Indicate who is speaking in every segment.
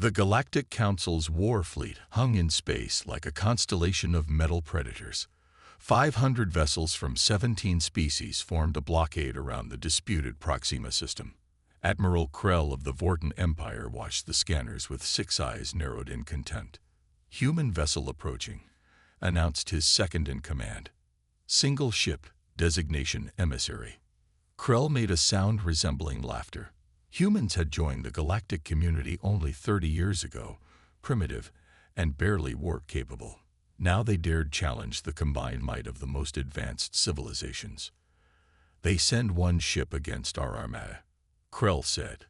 Speaker 1: The Galactic Council's war fleet hung in space like a constellation of metal predators. 500 vessels from 17 species formed a blockade around the disputed Proxima system. Admiral Krell of the Vorten Empire watched the scanners with 6 eyes narrowed in contempt. "Human vessel approaching," announced his second-in-command. "Single ship, designation emissary." Krell made a sound resembling laughter. Humans had joined the galactic community only 30 years ago, primitive and barely warp-capable. Now they dared challenge the combined might of the most advanced civilizations. "They send one ship against our armada," Krell said.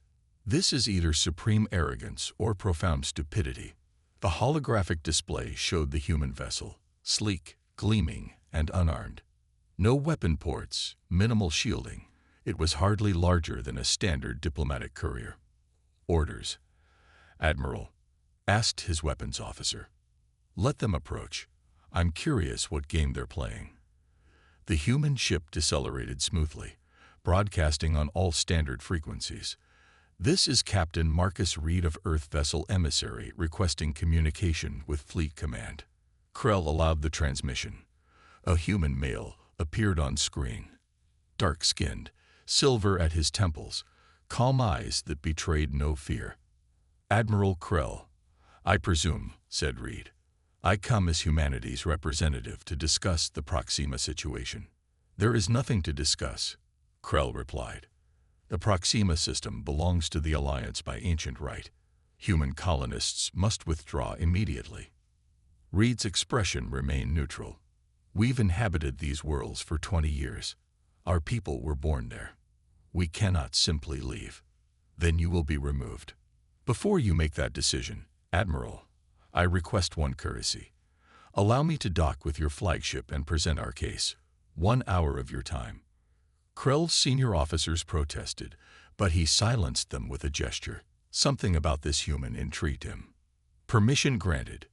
Speaker 1: "This is either supreme arrogance or profound stupidity." The holographic display showed the human vessel, sleek, gleaming, and unarmed. No weapon ports, minimal shielding. It was hardly larger than a standard diplomatic courier. "Orders, Admiral," asked his weapons officer. "Let them approach. I'm curious what game they're playing." The human ship decelerated smoothly, broadcasting on all standard frequencies. "This is Captain Marcus Reed of Earth Vessel Emissary requesting communication with Fleet Command." Krell allowed the transmission. A human male appeared on screen. Dark-skinned, silver at his temples, calm eyes that betrayed no fear. "Admiral Krell, I presume," said Reed. "I come as humanity's representative to discuss the Proxima situation." "There is nothing to discuss," Krell replied. "The Proxima system belongs to the Alliance by ancient right. Human colonists must withdraw immediately." Reed's expression remained neutral. "We've inhabited these worlds for 20 years. Our people were born there. We cannot simply leave. Then you will be removed. Before you make that decision, Admiral, I request one courtesy. Allow me to dock with your flagship and present our case. 1 hour of your time." Krell's senior officers protested, but he silenced them with a gesture. Something about this human intrigued him. "Permission granted.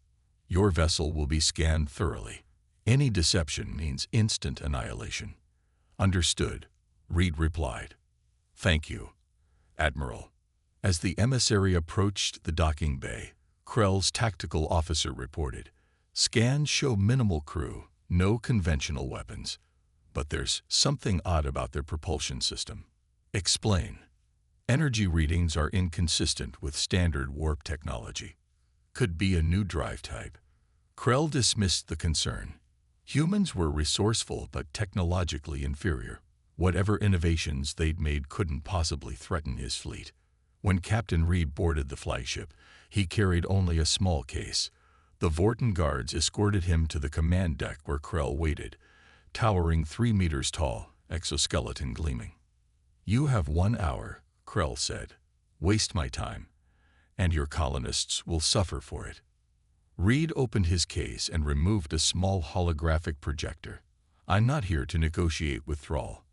Speaker 1: Your vessel will be scanned thoroughly. Any deception means instant annihilation." "Understood," Reed replied. "Thank you, Admiral." As the emissary approached the docking bay, Krell's tactical officer reported, "Scans show minimal crew, no conventional weapons. But there's something odd about their propulsion system." "Explain." "Energy readings are inconsistent with standard warp technology. Could be a new drive type." Krell dismissed the concern. Humans were resourceful but technologically inferior. Whatever innovations they'd made couldn't possibly threaten his fleet. When Captain Reed boarded the flagship, he carried only a small case. The Vorten guards escorted him to the command deck where Krell waited, towering 3 meters tall, exoskeleton gleaming. "You have 1 hour," Krell said. "Waste my time, and your colonists will suffer for it." Reed opened his case and removed a small holographic projector. "I'm not here to negotiate withdrawal,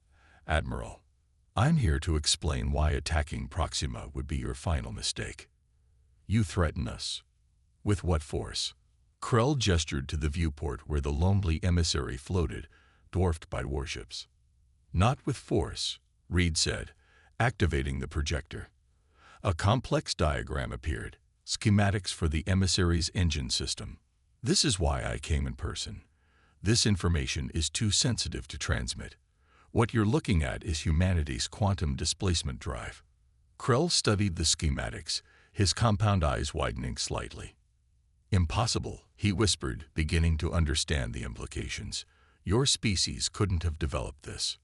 Speaker 1: Admiral. I'm here to explain why attacking Proxima would be your final mistake. You threaten us. With what force?" Krell gestured to the viewport where the lonely emissary floated, dwarfed by warships. "Not with force," Reed said, activating the projector. A complex diagram appeared, schematics for the emissary's engine system. "This is why I came in person. This information is too sensitive to transmit. What you're looking at is humanity's quantum displacement drive." Krell studied the schematics, his compound eyes widening slightly. "Impossible," he whispered, beginning to understand the implications. "Your species couldn't have developed this."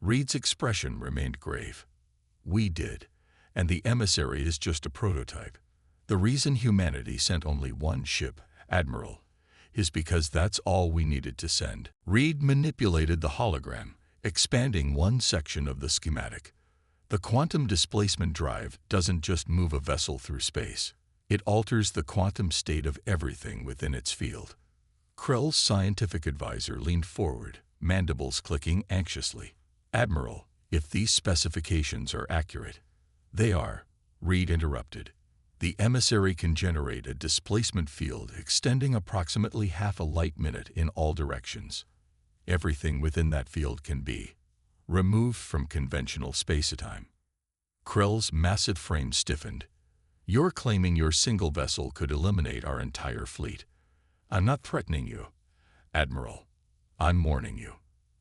Speaker 1: Reed's expression remained grave. "We did, and the emissary is just a prototype. The reason humanity sent only one ship, Admiral, is because that's all we needed to send." Reed manipulated the hologram, expanding one section of the schematic. "The quantum displacement drive doesn't just move a vessel through space. It alters the quantum state of everything within its field." Krell's scientific advisor leaned forward, mandibles clicking anxiously. "Admiral, if these specifications are accurate—" "They are," Reed interrupted. "The emissary can generate a displacement field extending approximately half a light minute in all directions. Everything within that field can be removed from conventional spacetime." Krell's massive frame stiffened. You're claiming your single vessel could eliminate our entire fleet. I'm not threatening you, Admiral. I'm warning you.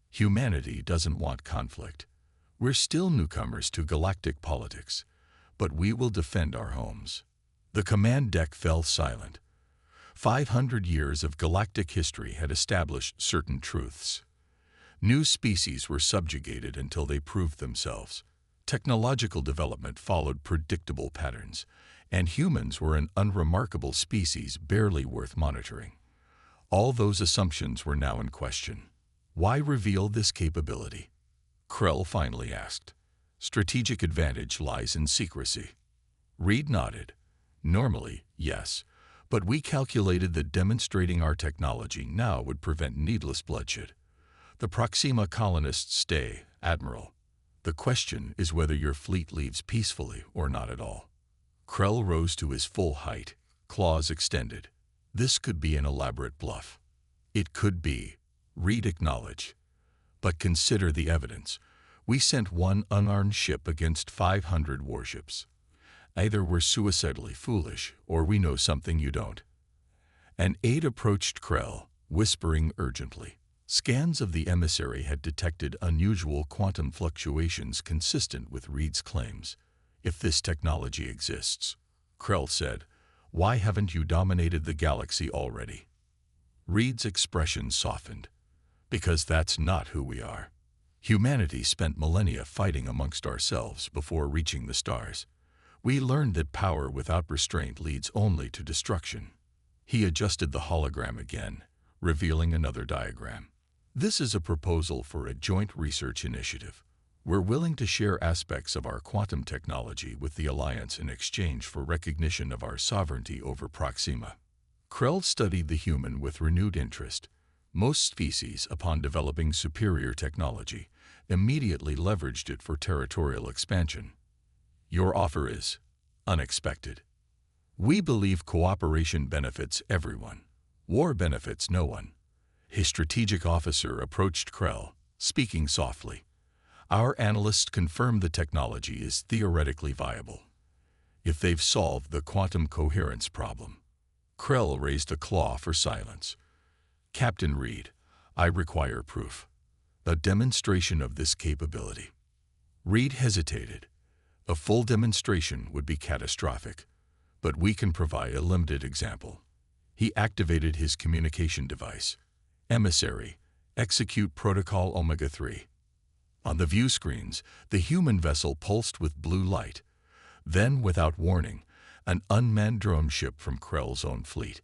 Speaker 1: Humanity doesn't want conflict. We're still newcomers to galactic politics, but we will defend our homes. The command deck fell silent. 500 years of galactic history had established certain truths. New species were subjugated until they proved themselves. Technological development followed predictable patterns, and humans were an unremarkable species barely worth monitoring. All those assumptions were now in question. Why reveal this capability? Krell finally asked. Strategic advantage lies in secrecy. Reed nodded. Normally, yes, but we calculated that demonstrating our technology now would prevent needless bloodshed. The Proxima colonists stay, Admiral. The question is whether your fleet leaves peacefully or not at all. Krell rose to his full height, claws extended. This could be an elaborate bluff. It could be, Reed acknowledged. But consider the evidence. We sent one unarmed ship against 500 warships. Either we're suicidally foolish, or we know something you don't. An aide approached Krell, whispering urgently. Scans of the emissary had detected unusual quantum fluctuations consistent with Reed's claims. If this technology exists, Krell said, why haven't you dominated the galaxy already? Reed's expression softened. Because that's not who we are. Humanity spent millennia fighting amongst ourselves before reaching the stars. We learned that power without restraint leads only to destruction. He adjusted the hologram again, revealing another diagram. This is a proposal for a joint research initiative. We're willing to share aspects of our quantum technology with the Alliance in exchange for recognition of our sovereignty over Proxima. Krell studied the human with renewed interest. Most species, upon developing superior technology, immediately leveraged it for territorial expansion. Your offer is unexpected. We believe cooperation benefits everyone. War benefits no one. His strategic officer approached Krell, speaking softly. Our analysts confirm the technology is theoretically viable. If they've solved the quantum coherence problem. Krell raised a claw for silence. Captain Reed, I require proof. A demonstration of this capability. Reed hesitated. A full demonstration would be catastrophic, but we can provide a limited example. He activated his communication device. Emissary, execute Protocol Omega-3. On the view screens, the human vessel pulsed with blue light. Then, without warning, an unmanned drone ship from Krell's own fleet,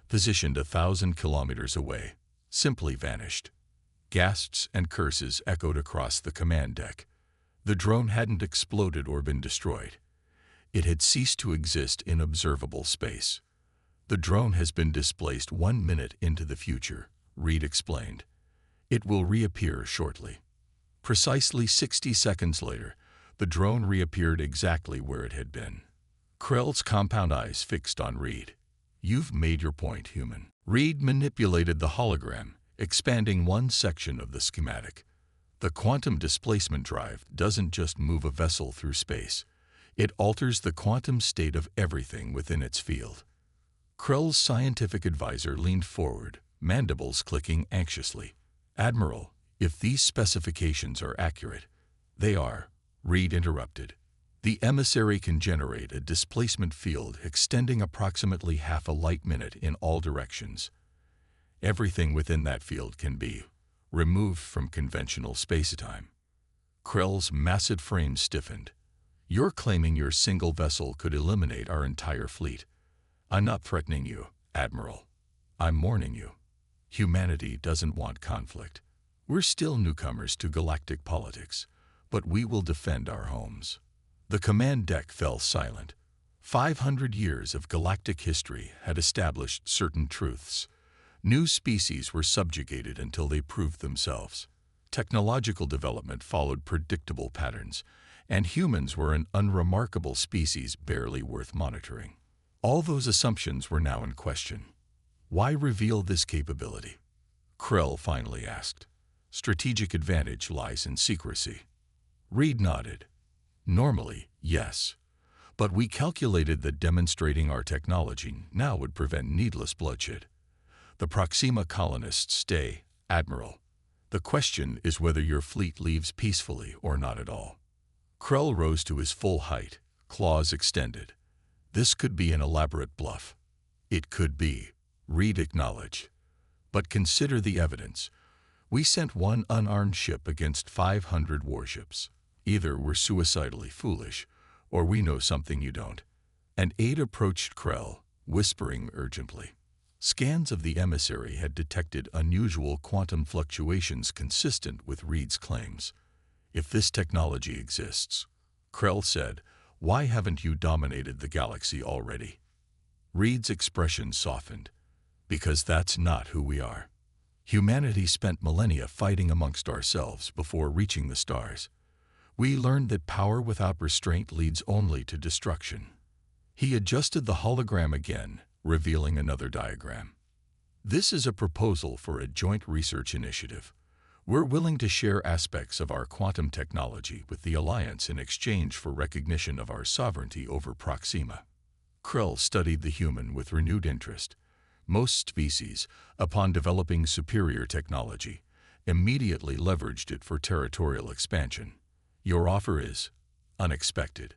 Speaker 1: positioned 1,000 kilometers away, simply vanished. Gasps and curses echoed across the command deck. The drone hadn't exploded or been destroyed. It had ceased to exist in observable space. The drone has been displaced 1 minute into the future, Reed explained. It will reappear shortly. Precisely 60 seconds later, the drone reappeared exactly where it had been. Krell's compound eyes fixed on Reed. You've made your point, human. Reed manipulated the hologram, expanding one section of the schematic. The quantum displacement drive doesn't just move a vessel through space. It alters the quantum state of everything within its field. Krell's scientific advisor leaned forward, mandibles clicking anxiously. Admiral, if these specifications are accurate, they are, Reed interrupted. The emissary can generate a displacement field extending approximately half a light minute in all directions. Everything within that field can be removed from conventional spacetime. Krell's massive frame stiffened. You're claiming your single vessel could eliminate our entire fleet. I'm not threatening you, Admiral. I'm warning you. Humanity doesn't want conflict. We're still newcomers to galactic politics, but we will defend our homes. The command deck fell silent. 500 years of galactic history had established certain truths. New species were subjugated until they proved themselves. Technological development followed predictable patterns, and humans were an unremarkable species barely worth monitoring. All those assumptions were now in question. Why reveal this capability? Krell finally asked. Strategic advantage lies in secrecy. Reed nodded. Normally, yes, But we calculated that demonstrating our technology now would prevent needless bloodshed. The Proxima colonists stay, Admiral. The question is whether your fleet leaves peacefully or not at all. Krell rose to his full height, claws extended. This could be an elaborate bluff. It could be, Reed acknowledged. But consider the evidence. We sent one unarmed ship against 500 warships. Either we're suicidally foolish, or we know something you don't. And Aide approached Krell, whispering urgently. Scans of the emissary had detected unusual quantum fluctuations consistent with Reed's claims. If this technology exists, Krell said, why haven't you dominated the galaxy already? Reed's expression softened. Because that's not who we are. Humanity spent millennia fighting amongst ourselves before reaching the stars. We learned that power without restraint leads only to destruction. He adjusted the hologram again, revealing another diagram. This is a proposal for a joint research initiative. We're willing to share aspects of our quantum technology with the Alliance in exchange for recognition of our sovereignty over Proxima. Krell studied the human with renewed interest. Most species, upon developing superior technology, immediately leveraged it for territorial expansion. Your offer is unexpected.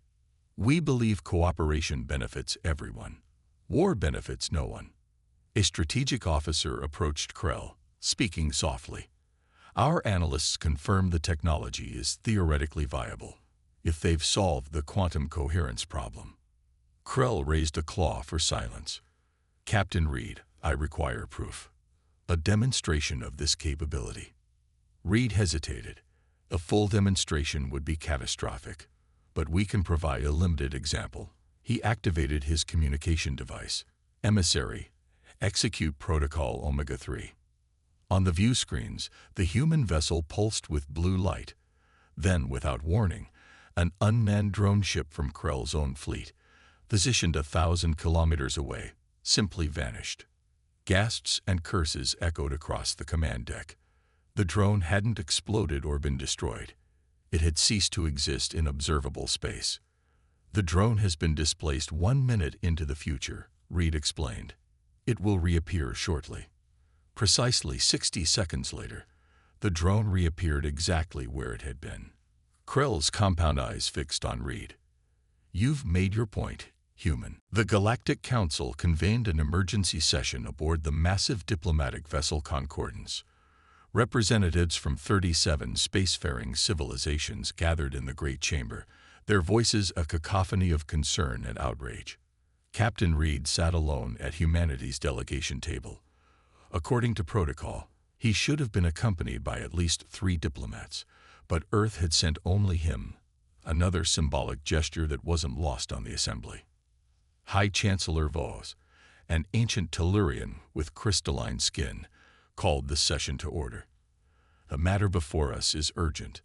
Speaker 1: We believe cooperation benefits everyone. War benefits no one. A strategic officer approached Krell, speaking softly. Our analysts confirm the technology is theoretically viable, if they've solved the quantum coherence problem. Krell raised a claw for silence. Captain Reed, I require proof. A demonstration of this capability. Reed hesitated. A full demonstration would be catastrophic, but we can provide a limited example. He activated his communication device. Emissary, execute Protocol Omega-3. On the view screens, the human vessel pulsed with blue light. Then, without warning, an unmanned drone ship from Krell's own fleet, positioned 1,000 kilometers away, simply vanished. Gasps and curses echoed across the command deck. The drone hadn't exploded or been destroyed. It had ceased to exist in observable space. The drone has been displaced 1 minute into the future, Reed explained. It will reappear shortly. Precisely 60 seconds later, the drone reappeared exactly where it had been. Krell's compound eyes fixed on Reed. You've made your point, human. The Galactic Council convened an emergency session aboard the massive diplomatic vessel Concordance. Representatives from 37 spacefaring civilizations gathered in the Great Chamber, their voices a cacophony of concern and outrage. Captain Reed sat alone at humanity's delegation table. According to protocol, he should have been accompanied by at least 3 diplomats, but Earth had sent only him, another symbolic gesture that wasn't lost on the assembly. High Chancellor Vos, an ancient Tellurian with crystalline skin, called the session to order. The matter before us is urgent.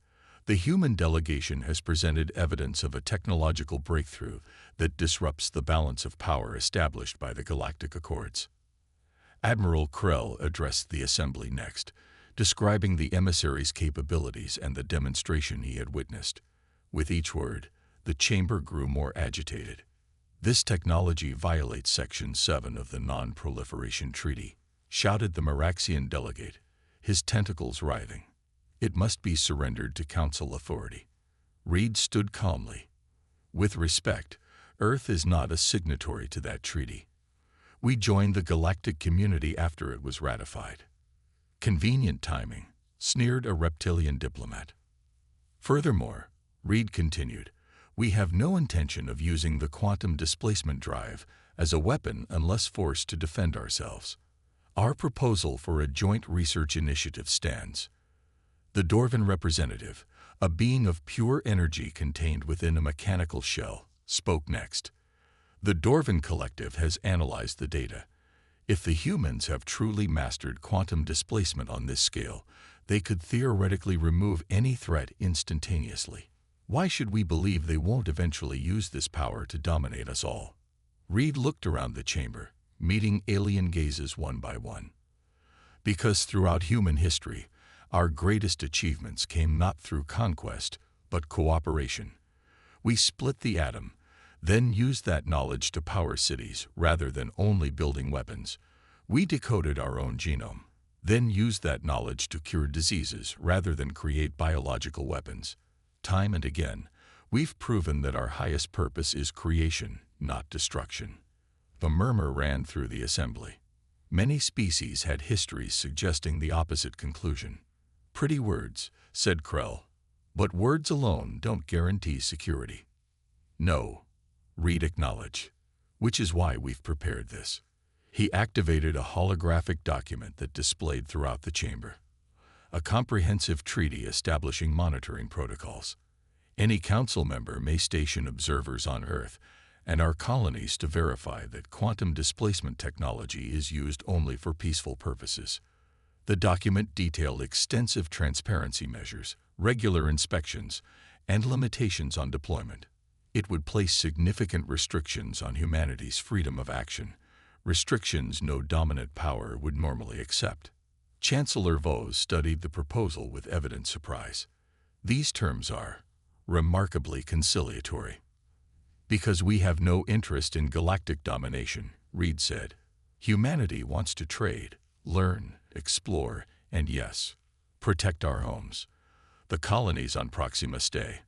Speaker 1: The human delegation has presented evidence of a technological breakthrough that disrupts the balance of power established by the Galactic Accords. Admiral Krell addressed the assembly next, describing the emissary's capabilities and the demonstration he had witnessed. With each word, the chamber grew more agitated. This technology violates Section 7 of the Non-Proliferation Treaty, shouted the Meraxian delegate, his tentacles writhing. It must be surrendered to Council authority. Reed stood calmly. With respect, Earth is not a signatory to that treaty. We joined the galactic community after it was ratified. Convenient timing, sneered a reptilian diplomat. Furthermore, Reed continued, we have no intention of using the quantum displacement drive as a weapon unless forced to defend ourselves. Our proposal for a joint research initiative stands. The Dorvan representative, a being of pure energy contained within a mechanical shell, spoke next. The Dorvan Collective has analyzed the data. If the humans have truly mastered quantum displacement on this scale, they could theoretically remove any threat instantaneously. Why should we believe they won't eventually use this power to dominate us all? Reed looked around the chamber, meeting alien gazes one by one. Because throughout human history, our greatest achievements came not through conquest, but cooperation. We split the atom, then used that knowledge to power cities rather than only building weapons. We decoded our own genome, then used that knowledge to cure diseases rather than create biological weapons. Time and again, we've proven that our highest purpose is creation, not destruction. The murmur ran through the assembly. Many species had histories suggesting the opposite conclusion. Pretty words, said Krell, but words alone don't guarantee security. No, Reed acknowledged, which is why we've prepared this. He activated a holographic document that displayed throughout the chamber. A comprehensive treaty establishing monitoring protocols. Any council member may station observers on Earth and our colonies to verify that quantum displacement technology is used only for peaceful purposes. The document detailed extensive transparency measures, regular inspections, and limitations on deployment. It would place significant restrictions on humanity's freedom of action, restrictions no dominant power would normally accept. Chancellor Vos studied the proposal with evident surprise. These terms are remarkably conciliatory. Because we have no interest in galactic domination, Reed said. Humanity wants to trade, learn, explore, and yes, protect our homes. The colonies on Proxima stay.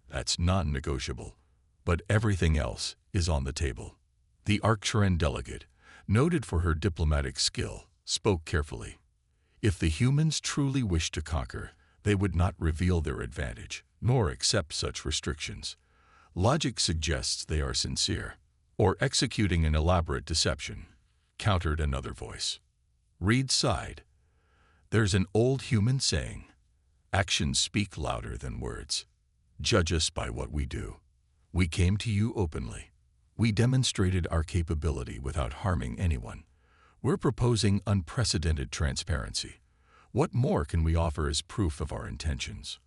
Speaker 1: That's non-negotiable. But everything else is on the table. The Arcturian delegate, noted for her diplomatic skill, spoke carefully. If the humans truly wish to conquer, they would not reveal their advantage, nor accept such restrictions. Logic suggests they are sincere, or executing an elaborate deception, countered another voice. Reed sighed. There's an old human saying, actions speak louder than words. Judge us by what we do. We came to you openly. We demonstrated our capability without harming anyone. We're proposing unprecedented transparency. What more can we offer as proof of our intentions?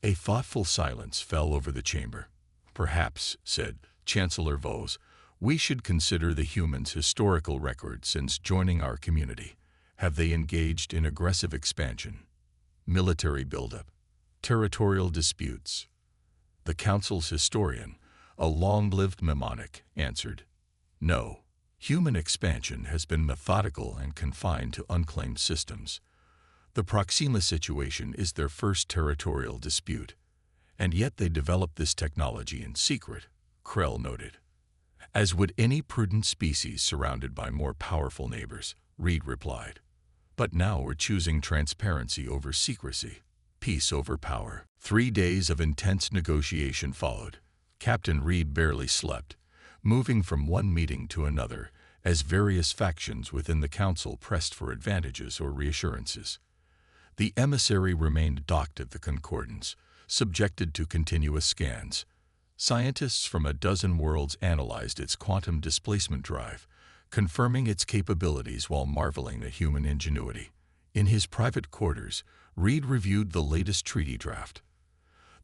Speaker 1: A thoughtful silence fell over the chamber. Perhaps, said Chancellor Vos, we should consider the humans' historical record since joining our community. Have they engaged in aggressive expansion, military buildup, territorial disputes? The Council's historian, a long-lived mnemonic, answered, no. Human expansion has been methodical and confined to unclaimed systems. The Proxima situation is their first territorial dispute, and yet they developed this technology in secret, Krell noted. As would any prudent species surrounded by more powerful neighbors, Reed replied. But now we're choosing transparency over secrecy, peace over power. 3 days of intense negotiation followed. Captain Reed barely slept, moving from one meeting to another as various factions within the council pressed for advantages or reassurances. The emissary remained docked at the Concordance, subjected to continuous scans. Scientists from a dozen worlds analyzed its quantum displacement drive, confirming its capabilities while marveling at human ingenuity. In his private quarters, Reed reviewed the latest treaty draft.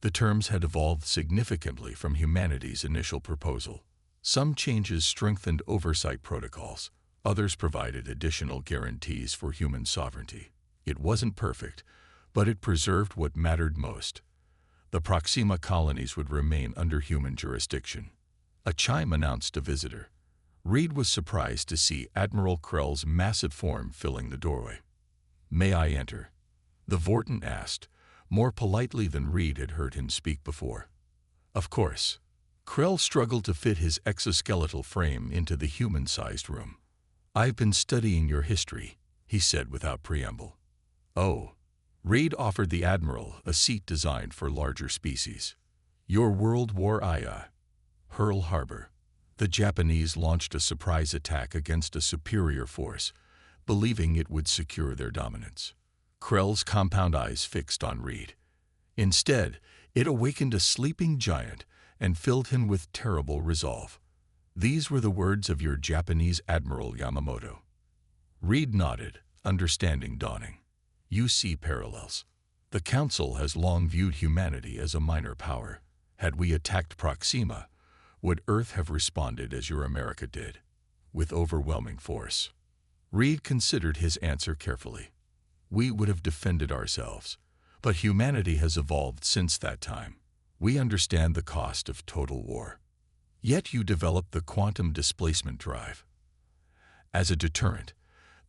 Speaker 1: The terms had evolved significantly from humanity's initial proposal. Some changes strengthened oversight protocols, others provided additional guarantees for human sovereignty. It wasn't perfect, but it preserved what mattered most. The Proxima colonies would remain under human jurisdiction. A chime announced a visitor. Reed was surprised to see Admiral Krell's massive form filling the doorway. May I enter? The Vorton asked, more politely than Reed had heard him speak before. Of course. Krell struggled to fit his exoskeletal frame into the human-sized room. I've been studying your history, he said without preamble. Oh. Reed offered the Admiral a seat designed for larger species. Your World War II. Pearl Harbor. The Japanese launched a surprise attack against a superior force, believing it would secure their dominance. Krell's compound eyes fixed on Reed. Instead, it awakened a sleeping giant and filled him with terrible resolve. These were the words of your Japanese Admiral Yamamoto. Reed nodded, understanding dawning. You see parallels. The Council has long viewed humanity as a minor power. Had we attacked Proxima, would Earth have responded as your America did, with overwhelming force? Reed considered his answer carefully. We would have defended ourselves, but humanity has evolved since that time. We understand the cost of total war. Yet you developed the quantum displacement drive. As a deterrent,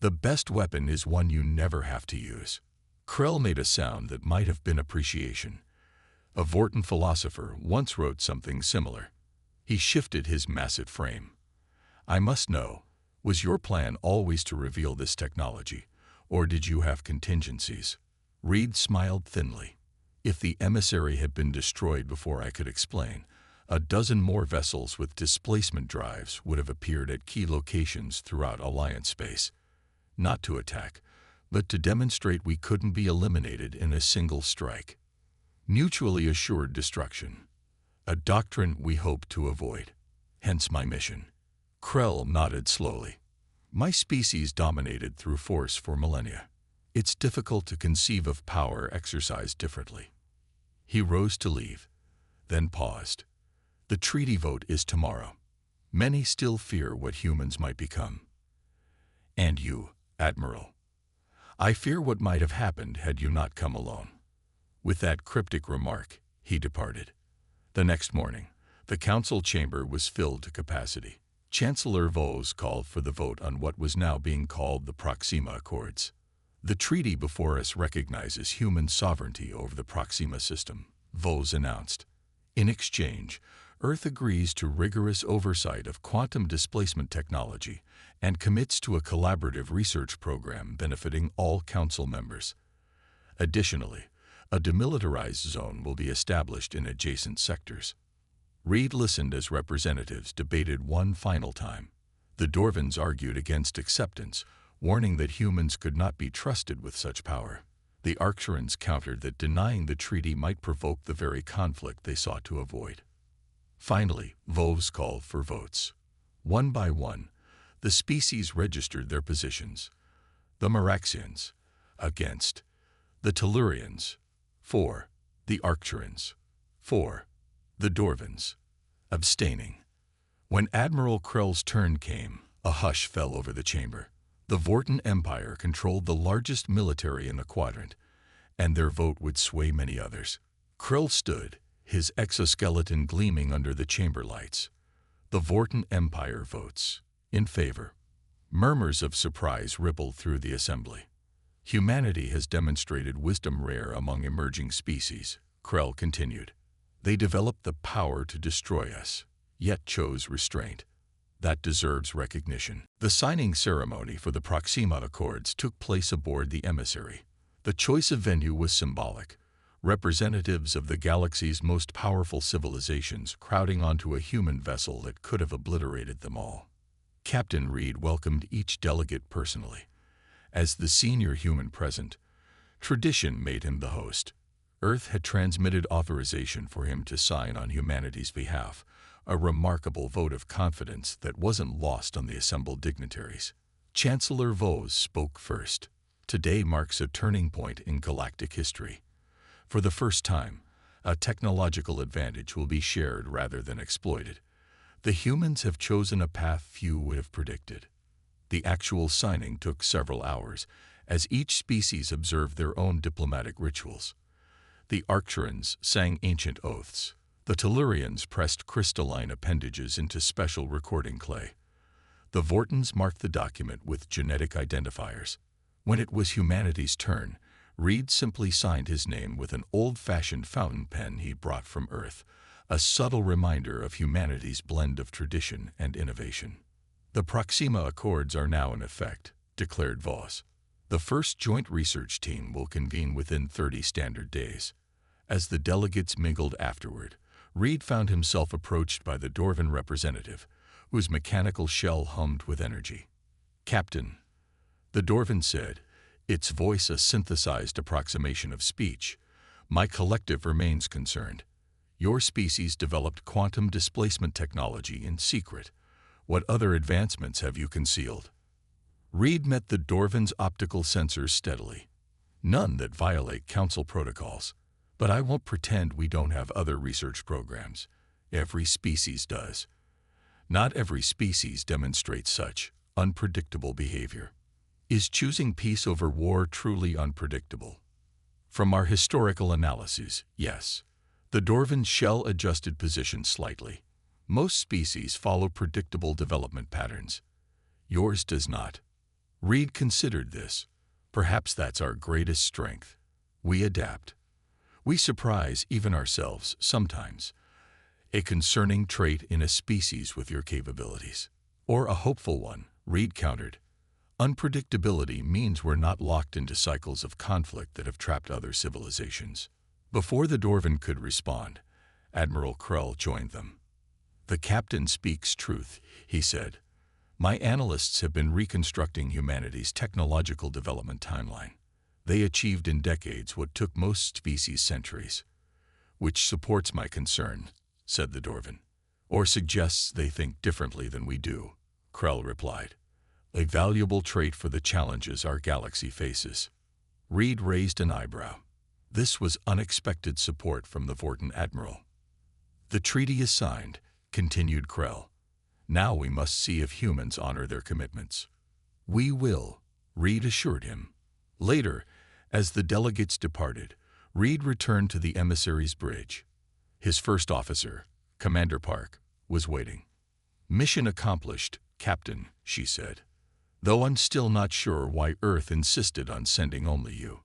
Speaker 1: the best weapon is one you never have to use. Krell made a sound that might have been appreciation. A Vorten philosopher once wrote something similar. He shifted his massive frame. I must know, was your plan always to reveal this technology, or did you have contingencies? Reed smiled thinly. If the emissary had been destroyed before I could explain, a dozen more vessels with displacement drives would have appeared at key locations throughout Alliance space. Not to attack, but to demonstrate we couldn't be eliminated in a single strike. Mutually assured destruction. A doctrine we hope to avoid. Hence my mission. Krell nodded slowly. My species dominated through force for millennia. It's difficult to conceive of power exercised differently. He rose to leave, then paused. The treaty vote is tomorrow. Many still fear what humans might become. And you, Admiral. I fear what might have happened had you not come alone. With that cryptic remark, he departed. The next morning, the council chamber was filled to capacity. Chancellor Vos called for the vote on what was now being called the Proxima Accords. The treaty before us recognizes human sovereignty over the Proxima system, Vos announced. In exchange, Earth agrees to rigorous oversight of quantum displacement technology and commits to a collaborative research program benefiting all council members. Additionally, a demilitarized zone will be established in adjacent sectors. Reed listened as representatives debated one final time. The Dorvans argued against acceptance, warning that humans could not be trusted with such power. The Arcturans countered that denying the treaty might provoke the very conflict they sought to avoid. Finally, Vos called for votes. One by one, the species registered their positions. The Meraxians, against. The Tellurians, for. The Arcturans, for. The Dorvans, abstaining. When Admiral Krell's turn came, a hush fell over the chamber. The Vorten Empire controlled the largest military in the quadrant, and their vote would sway many others. Krell stood, his exoskeleton gleaming under the chamber lights. The Vorten Empire votes in favor. Murmurs of surprise rippled through the assembly. Humanity has demonstrated wisdom rare among emerging species, Krell continued. They developed the power to destroy us, yet chose restraint. That deserves recognition. The signing ceremony for the Proxima Accords took place aboard the emissary. The choice of venue was symbolic. Representatives of the galaxy's most powerful civilizations crowding onto a human vessel that could have obliterated them all. Captain Reed welcomed each delegate personally. As the senior human present, tradition made him the host. Earth had transmitted authorization for him to sign on humanity's behalf, a remarkable vote of confidence that wasn't lost on the assembled dignitaries. Chancellor Vos spoke first. Today marks a turning point in galactic history. For the first time, a technological advantage will be shared rather than exploited. The humans have chosen a path few would have predicted. The actual signing took several hours, as each species observed their own diplomatic rituals. The Arcturans sang ancient oaths. The Tellurians pressed crystalline appendages into special recording clay. The Vortens marked the document with genetic identifiers. When it was humanity's turn, Reed simply signed his name with an old-fashioned fountain pen he brought from Earth, a subtle reminder of humanity's blend of tradition and innovation. The Proxima Accords are now in effect, declared Vos. The first joint research team will convene within 30 standard days. As the delegates mingled afterward, Reed found himself approached by the Dorvan representative, whose mechanical shell hummed with energy. Captain, the Dorvan said, its voice a synthesized approximation of speech, my collective remains concerned. Your species developed quantum displacement technology in secret. What other advancements have you concealed? Reed met the Dorvan's optical sensors steadily. None that violate council protocols. But I won't pretend we don't have other research programs. Every species does. Not every species demonstrates such unpredictable behavior. Is choosing peace over war truly unpredictable? From our historical analyses, yes. The Dorvan's shell adjusted position slightly. Most species follow predictable development patterns. Yours does not. Reed considered this. Perhaps that's our greatest strength. We adapt. We surprise even ourselves sometimes. A concerning trait in a species with your capabilities. Or a hopeful one, Reed countered. Unpredictability means we're not locked into cycles of conflict that have trapped other civilizations. Before the Dwarven could respond, Admiral Krell joined them. "The captain speaks truth," he said. "My analysts have been reconstructing humanity's technological development timeline. They achieved in decades what took most species centuries." "Which supports my concern," said the Dwarven. "Or suggests they think differently than we do," Krell replied. "A valuable trait for the challenges our galaxy faces." Reed raised an eyebrow. This was unexpected support from the Vorten Admiral. "The treaty is signed," continued Krell. "Now we must see if humans honor their commitments." "We will," Reed assured him. Later, as the delegates departed, Reed returned to the emissary's bridge. His first officer, Commander Park, was waiting. "Mission accomplished, Captain," she said. "Though I'm still not sure why Earth insisted on sending only you."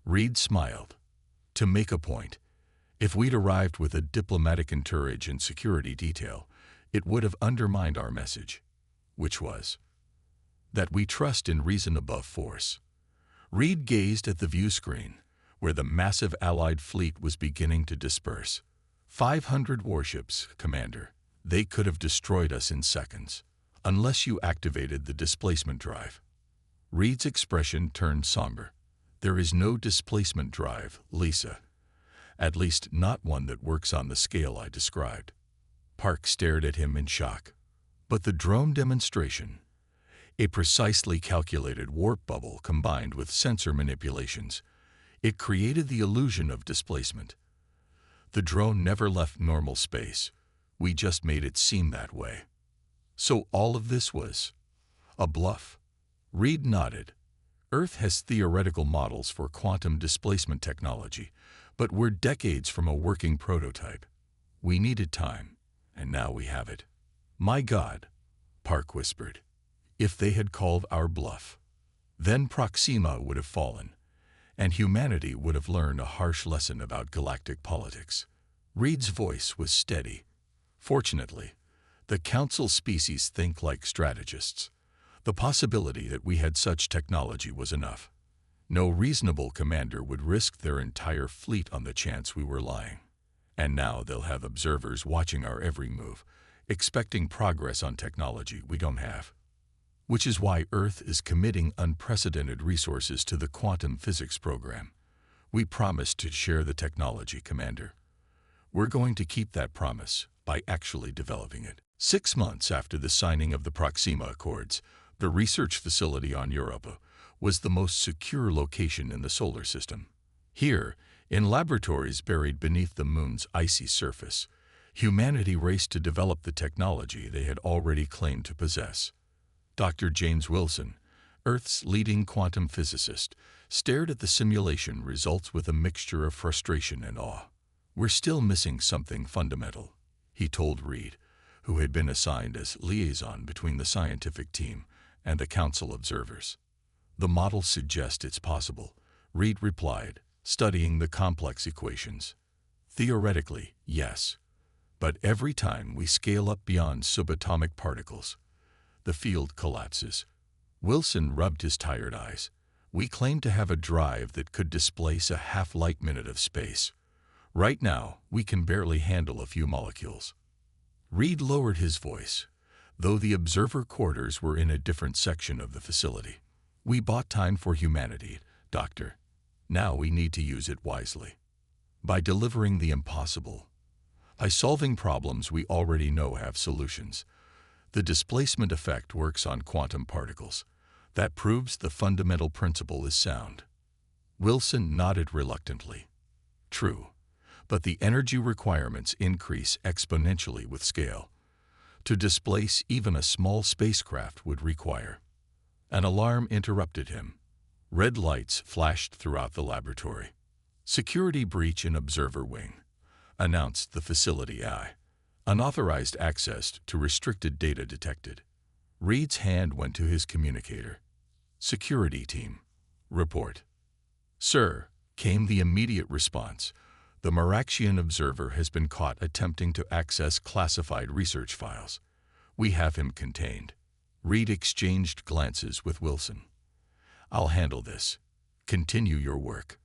Speaker 1: Reed smiled. "To make a point, if we'd arrived with a diplomatic entourage and security detail, it would have undermined our message." "Which was?" "That we trust in reason above force." Reed gazed at the view screen, where the massive Allied fleet was beginning to disperse. 500 warships, Commander. They could have destroyed us in seconds, unless you activated the displacement drive. Reed's expression turned somber. "There is no displacement drive, Lisa. At least not one that works on the scale I described." Park stared at him in shock. "But the drone demonstration, a precisely calculated warp bubble combined with sensor manipulations, it created the illusion of displacement. The drone never left normal space. We just made it seem that way." "So all of this was a bluff?" Reed nodded. "Earth has theoretical models for quantum displacement technology, but we're decades from a working prototype. We needed time, and now we have it." "My God," Park whispered. "If they had called our bluff, then Proxima would have fallen, and humanity would have learned a harsh lesson about galactic politics." Reed's voice was steady. "Fortunately, the Council species think like strategists. The possibility that we had such technology was enough. No reasonable commander would risk their entire fleet on the chance we were lying. And now they'll have observers watching our every move, expecting progress on technology we don't have. Which is why Earth is committing unprecedented resources to the quantum physics program. We promised to share the technology, Commander. We're going to keep that promise by actually developing it." 6 months after the signing of the Proxima Accords, the research facility on Europa was the most secure location in the solar system. Here, in laboratories buried beneath the moon's icy surface, humanity raced to develop the technology they had already claimed to possess. Dr. James Wilson, Earth's leading quantum physicist, stared at the simulation results with a mixture of frustration and awe. "We're still missing something fundamental," he told Reed, who had been assigned as liaison between the scientific team and the Council observers. "The models suggest it's possible," Reed replied, studying the complex equations. "Theoretically, yes. But every time we scale up beyond subatomic particles, the field collapses." Wilson rubbed his tired eyes. "We claim to have a drive that could displace a half-light minute of space. Right now, we can barely handle a few molecules." Reed lowered his voice, though the observer quarters were in a different section of the facility. "We bought time for humanity, Doctor. Now we need to use it wisely. By delivering the impossible. By solving problems we already know have solutions. The displacement effect works on quantum particles. That proves the fundamental principle is sound." Wilson nodded reluctantly. "True, but the energy requirements increase exponentially with scale. To displace even a small spacecraft would require—" An alarm interrupted him. Red lights flashed throughout the laboratory. "Security breach in observer wing," announced the facility eye. Unauthorized access to restricted data detected. Reed's hand went to his communicator. Security team. Report. Sir, came the immediate response. The Maraxian observer has been caught attempting to access classified research files. We have him contained. Reed exchanged glances with Wilson. I'll handle this. Continue your work.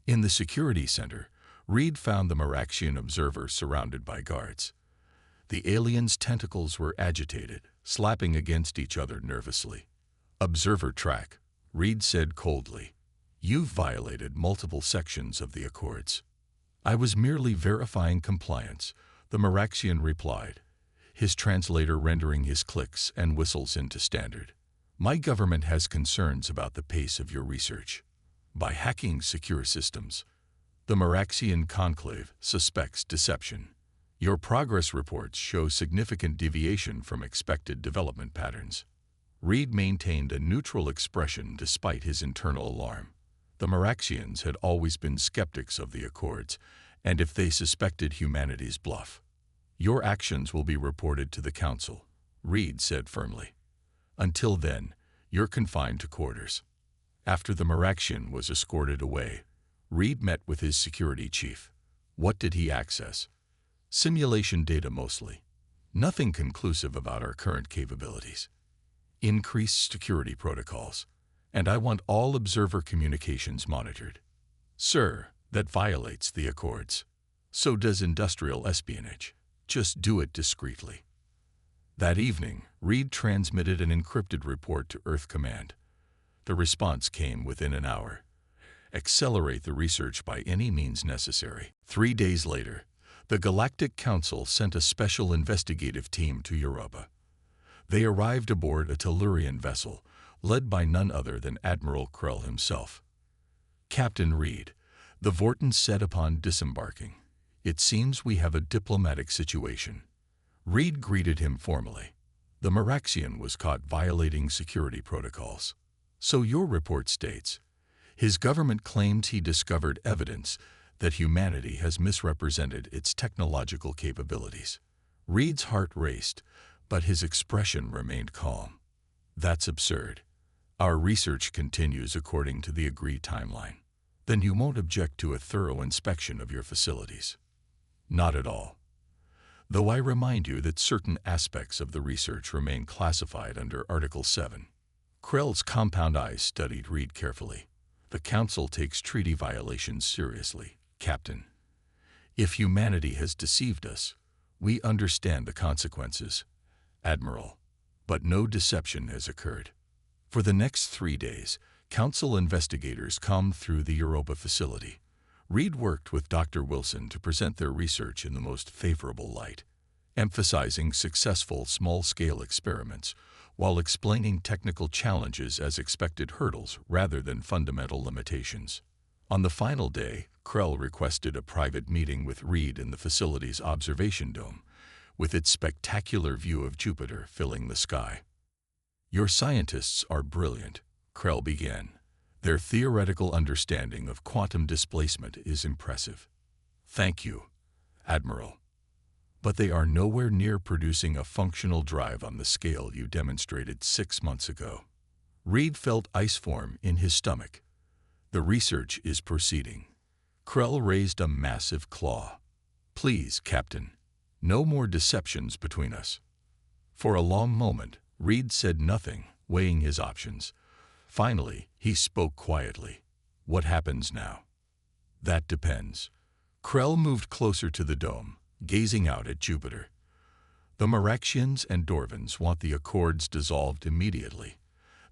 Speaker 1: In the security center, Reed found the Maraxian observer surrounded by guards. The alien's tentacles were agitated, slapping against each other nervously. Observer track, Reed said coldly. You've violated multiple sections of the Accords. I was merely verifying compliance, the Maraxian replied, his translator rendering his clicks and whistles into standard. My government has concerns about the pace of your research. By hacking secure systems, the Maraxian conclave suspects deception. Your progress reports show significant deviation from expected development patterns. Reed maintained a neutral expression despite his internal alarm. The Maraxians had always been skeptics of the Accords, and if they suspected humanity's bluff. Your actions will be reported to the Council, Reed said firmly. Until then, you're confined to quarters. After the Maraxian was escorted away, Reed met with his security chief. What did he access? Simulation data mostly. Nothing conclusive about our current capabilities. Increased security protocols. And I want all observer communications monitored. Sir, that violates the Accords. So does industrial espionage. Just do it discreetly. That evening, Reed transmitted an encrypted report to Earth Command. The response came within an hour. Accelerate the research by any means necessary. 3 days later, the Galactic Council sent a special investigative team to Europa. They arrived aboard a Tellurian vessel, led by none other than Admiral Krell himself. Captain Reed, the Vorton said upon disembarking, it seems we have a diplomatic situation. Reed greeted him formally. The Maraxian was caught violating security protocols. So your report states, his government claims he discovered evidence that humanity has misrepresented its technological capabilities. Reed's heart raced, but his expression remained calm. That's absurd. Our research continues according to the agreed timeline. Then you won't object to a thorough inspection of your facilities. Not at all. Though I remind you that certain aspects of the research remain classified under Article 7. Krell's compound eyes studied Reed carefully. The Council takes treaty violations seriously, Captain. If humanity has deceived us, we understand the consequences, Admiral. But no deception has occurred. For the next 3 days, Council investigators combed through the Europa facility. Reed worked with Dr. Wilson to present their research in the most favorable light, emphasizing successful small-scale experiments while explaining technical challenges as expected hurdles rather than fundamental limitations. On the final day, Krell requested a private meeting with Reed in the facility's observation dome, with its spectacular view of Jupiter filling the sky. Your scientists are brilliant, Krell began. Their theoretical understanding of quantum displacement is impressive. Thank you, Admiral. But they are nowhere near producing a functional drive on the scale you demonstrated 6 months ago. Reed felt ice form in his stomach. The research is proceeding. Krell raised a massive claw. Please, Captain, no more deceptions between us. For a long moment, Reed said nothing, weighing his options. Finally, he spoke quietly. What happens now? That depends. Krell moved closer to the dome, gazing out at Jupiter. The Maraxians and Dorvans want the Accords dissolved immediately.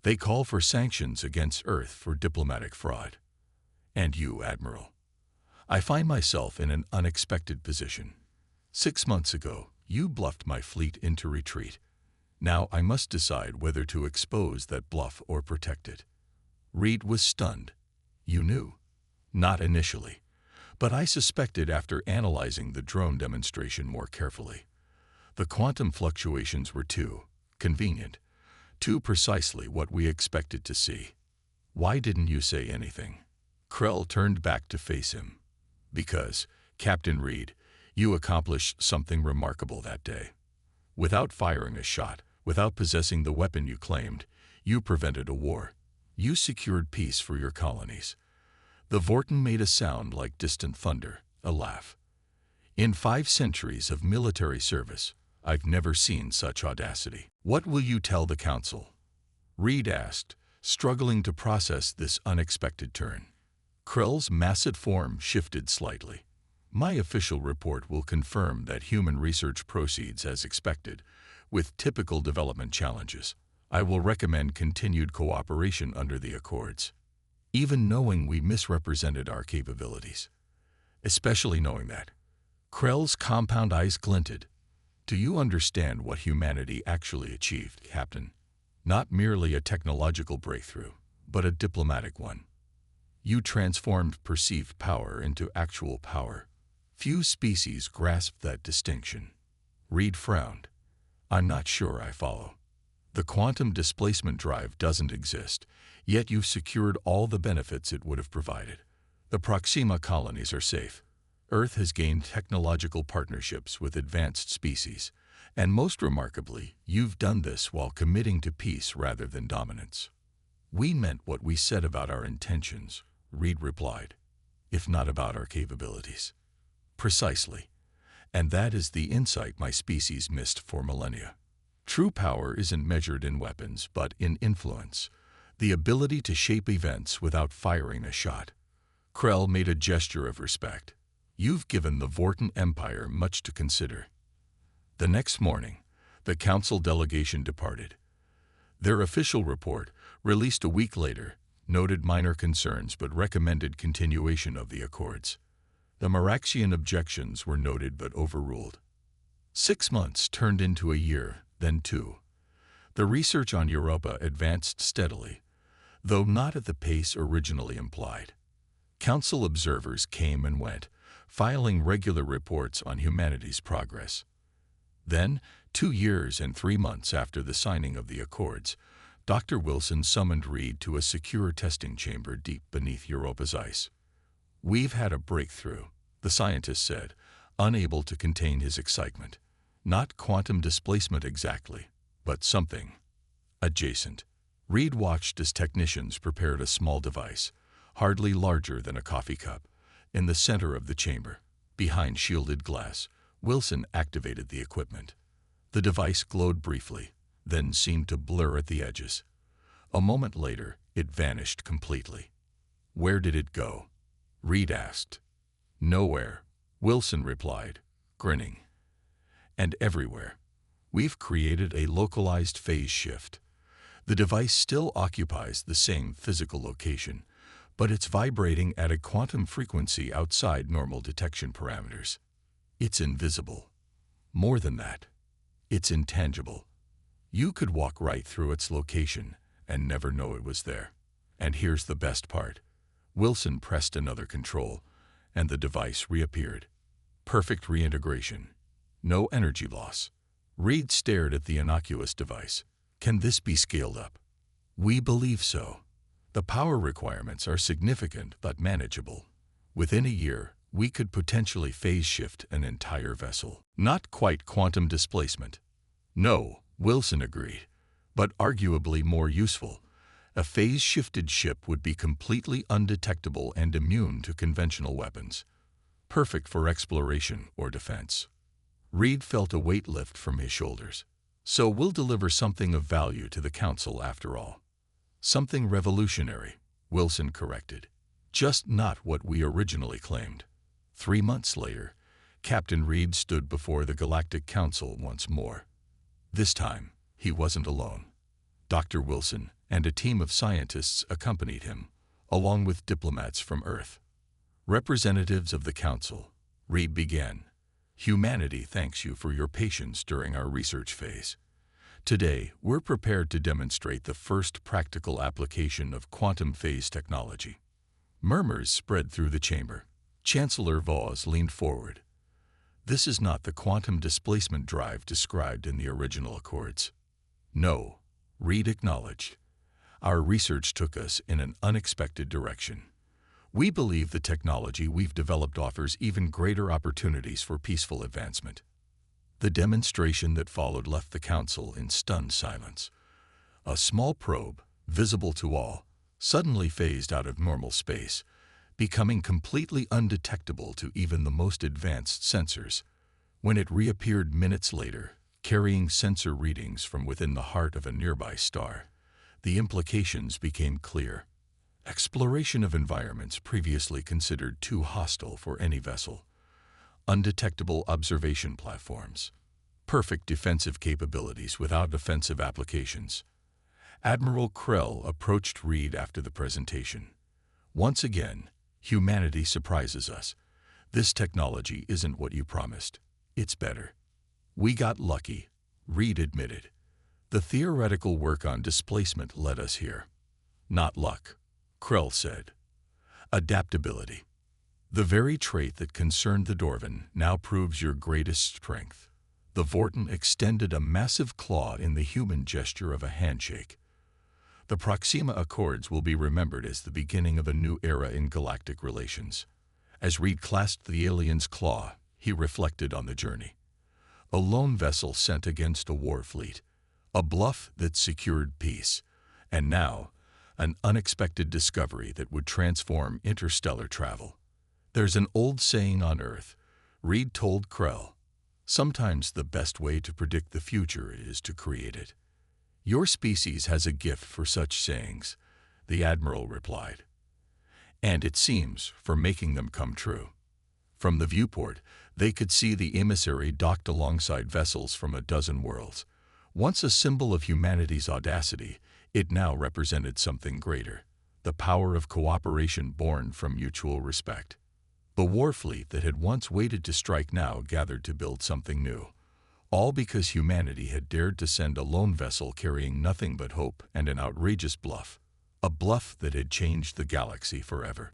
Speaker 1: They call for sanctions against Earth for diplomatic fraud. And you, Admiral. I find myself in an unexpected position. 6 months ago, you bluffed my fleet into retreat. Now I must decide whether to expose that bluff or protect it. Reed was stunned. You knew? Not initially, but I suspected after analyzing the drone demonstration more carefully. The quantum fluctuations were too convenient, too precisely what we expected to see. Why didn't you say anything? Krell turned back to face him. Because, Captain Reed, You accomplished something remarkable that day. Without firing a shot, without possessing the weapon you claimed, you prevented a war. You secured peace for your colonies. The Vorten made a sound like distant thunder, a laugh. In 5 centuries of military service, I've never seen such audacity. What will you tell the council? Reed asked, struggling to process this unexpected turn. Krell's massive form shifted slightly. My official report will confirm that human research proceeds as expected, with typical development challenges. I will recommend continued cooperation under the Accords, even knowing we misrepresented our capabilities. Especially knowing that. Krell's compound eyes glinted. Do you understand what humanity actually achieved, Captain? Not merely a technological breakthrough, but a diplomatic one. You transformed perceived power into actual power. Few species grasp that distinction. Reed frowned. I'm not sure I follow. The quantum displacement drive doesn't exist, yet you've secured all the benefits it would have provided. The Proxima colonies are safe. Earth has gained technological partnerships with advanced species, and most remarkably, you've done this while committing to peace rather than dominance. We meant what we said about our intentions, Reed replied, if not about our capabilities. Precisely. And that is the insight my species missed for millennia. True power isn't measured in weapons, but in influence, the ability to shape events without firing a shot. Krell made a gesture of respect. You've given the Vorten Empire much to consider. The next morning, the council delegation departed. Their official report, released a week later, noted minor concerns but recommended continuation of the Accords. The Maraxian objections were noted but overruled. 6 months turned into a year, then 2. The research on Europa advanced steadily, though not at the pace originally implied. Council observers came and went, filing regular reports on humanity's progress. Then, 2 years and 3 months after the signing of the Accords, Dr. Wilson summoned Reed to a secure testing chamber deep beneath Europa's ice. We've had a breakthrough, the scientist said, unable to contain his excitement. Not quantum displacement exactly, but something adjacent. Reed watched as technicians prepared a small device, hardly larger than a coffee cup, in the center of the chamber. Behind shielded glass, Wilson activated the equipment. The device glowed briefly, then seemed to blur at the edges. A moment later, it vanished completely. Where did it go? Reed asked. Nowhere, Wilson replied, grinning. And everywhere. We've created a localized phase shift. The device still occupies the same physical location, but it's vibrating at a quantum frequency outside normal detection parameters. It's invisible. More than that, it's intangible. You could walk right through its location and never know it was there. And here's the best part. Wilson pressed another control, and the device reappeared. Perfect reintegration. No energy loss. Reed stared at the innocuous device. Can this be scaled up? We believe so. The power requirements are significant but manageable. Within a year, we could potentially phase shift an entire vessel. Not quite quantum displacement. No, Wilson agreed, but arguably more useful. A phase-shifted ship would be completely undetectable and immune to conventional weapons. Perfect for exploration or defense. Reed felt a weight lift from his shoulders. So we'll deliver something of value to the Council after all. Something revolutionary, Wilson corrected. Just not what we originally claimed. 3 months later, Captain Reed stood before the Galactic Council once more. This time, he wasn't alone. Dr. Wilson and a team of scientists accompanied him, along with diplomats from Earth. Representatives of the Council, Reed began. Humanity thanks you for your patience during our research phase. Today, we're prepared to demonstrate the first practical application of quantum phase technology. Murmurs spread through the chamber. Chancellor Vos leaned forward. This is not the quantum displacement drive described in the original Accords. No, Reed acknowledged. Our research took us in an unexpected direction. We believe the technology we've developed offers even greater opportunities for peaceful advancement. The demonstration that followed left the Council in stunned silence. A small probe, visible to all, suddenly phased out of normal space, becoming completely undetectable to even the most advanced sensors. When it reappeared minutes later, carrying sensor readings from within the heart of a nearby star, the implications became clear. Exploration of environments previously considered too hostile for any vessel. Undetectable observation platforms. Perfect defensive capabilities without offensive applications. Admiral Krell approached Reed after the presentation. Once again, humanity surprises us. This technology isn't what you promised. It's better. We got lucky, Reed admitted. The theoretical work on displacement led us here. Not luck, Krell said. Adaptability. The very trait that concerned the Dorvan now proves your greatest strength. The Vorten extended a massive claw in the human gesture of a handshake. The Proxima Accords will be remembered as the beginning of a new era in galactic relations. As Reed clasped the alien's claw, he reflected on the journey. A lone vessel sent against a war fleet, a bluff that secured peace, and now, an unexpected discovery that would transform interstellar travel. There's an old saying on Earth, Reed told Krell, sometimes the best way to predict the future is to create it. Your species has a gift for such sayings, the Admiral replied. And it seems, for making them come true. From the viewport, they could see the emissary docked alongside vessels from a dozen worlds. Once a symbol of humanity's audacity, it now represented something greater, the power of cooperation born from mutual respect. The war fleet that had once waited to strike now gathered to build something new, all because humanity had dared to send a lone vessel carrying nothing but hope and an outrageous bluff, a bluff that had changed the galaxy forever.